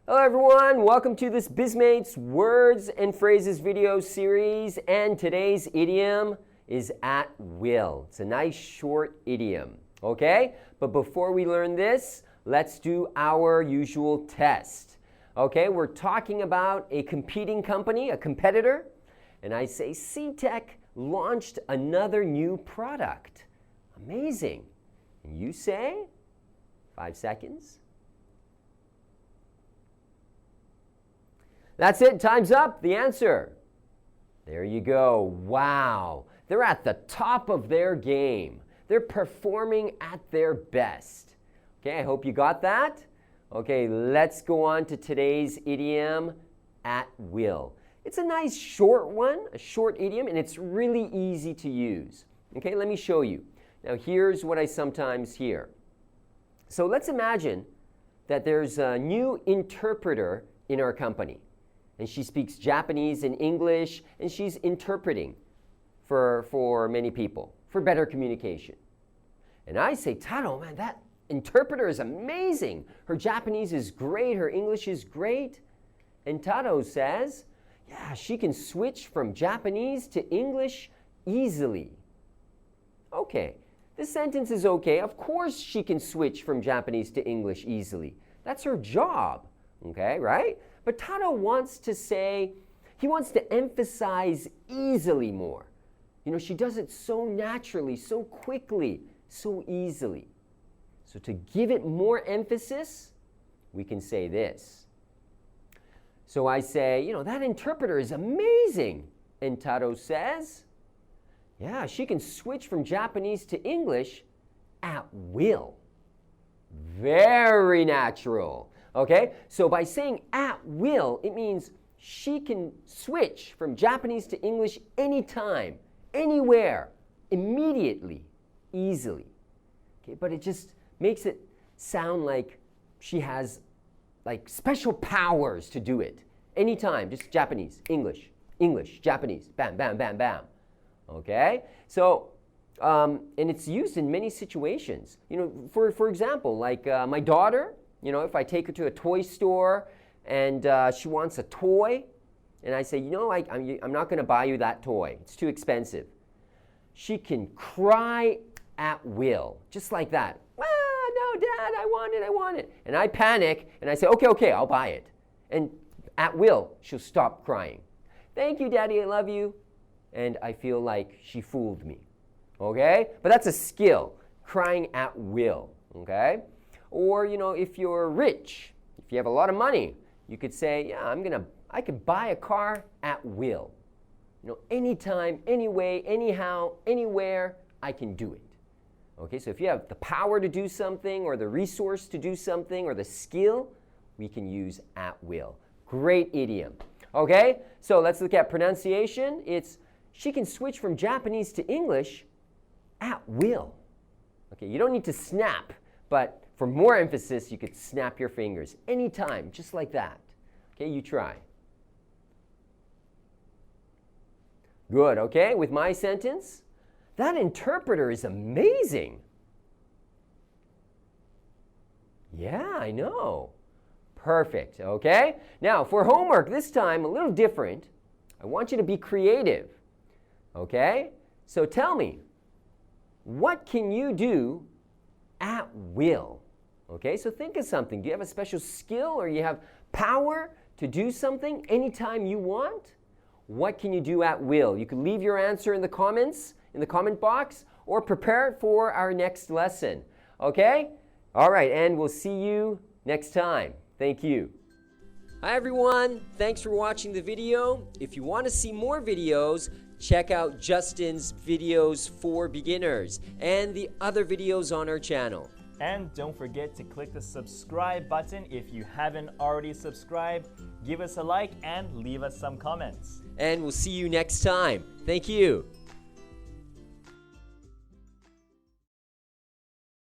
Hello everyone, welcome to this BizMates Words and Phrases video series, and today's idiom is at will. It's a nice short idiom, okay? But before we learn this, let's do our usual test. Okay, we're talking about a competing company, a competitor, and I say CTEK launched another new product. Amazing. And you say, 5 seconds. That's it, time's up, the answer. There you go, wow. They're at the top of their game. They're performing at their best. Okay, I hope you got that. Okay, let's go on to today's idiom, at will. It's a nice short one, a short idiom, and it's really easy to use. Okay, let me show you. Now here's what I sometimes hear. So let's imagine that there's a new interpreter in our company. And she speaks Japanese and English, and she's interpreting for many people, for better communication. And I say, Taro, man, that interpreter is amazing. Her Japanese is great, her English is great. And Taro says, yeah, she can switch from Japanese to English easily. Okay, this sentence is okay. Of course she can switch from Japanese to English easily. That's her job, okay, right? But Taro wants to say, he wants to emphasize easily more. You know, she does it so naturally, so quickly, so easily. So to give it more emphasis, we can say this. So I say, you know, that interpreter is amazing. And Taro says, yeah, she can switch from Japanese to English at will. Very natural. Okay, so by saying at will, it means she can switch from Japanese to English anytime, anywhere, immediately, easily. Okay, but it just makes it sound like she has like special powers to do it. Anytime, just Japanese, English, English, Japanese, bam, bam, bam, bam. Okay, so and it's used in many situations. You know, for example, like my daughter. You know, if I take her to a toy store and she wants a toy, and I say, you know, I'm not going to buy you that toy. It's too expensive. She can cry at will, just like that. Ah, no, Dad, I want it. And I panic, and I say, okay, I'll buy it. And at will, she'll stop crying. Thank you, Daddy, I love you. And I feel like she fooled me. Okay? But that's a skill, crying at will. Okay? Or, you know, if you're rich, if you have a lot of money, you could say, yeah, I could buy a car at will. You know, anytime, anyway, anyhow, anywhere, I can do it. Okay, so if you have the power to do something, or the resource to do something, or the skill, we can use at will. Great idiom. Okay, so let's look at pronunciation. It's, she can switch from Japanese to English at will. Okay, you don't need to snap, but for more emphasis, you could snap your fingers anytime, just like that. Okay, you try. Good, okay, with my sentence, that interpreter is amazing. Yeah, I know. Perfect, okay? Now, for homework, this time a little different. I want you to be creative, okay? So tell me, what can you do at will? Okay, so think of something. Do you have a special skill, or you have power to do something anytime you want? What can you do at will? You can leave your answer in the comments, in the comment box, or prepare it for our next lesson. Okay? All right, and we'll see you next time. Thank you. Hi everyone, thanks for watching the video. If you want to see more videos, check out Justin's videos for beginners and the other videos on our channel. And don't forget to click the subscribe button if you haven't already subscribed. Give us a like and leave us some comments. And we'll see you next time. Thank you.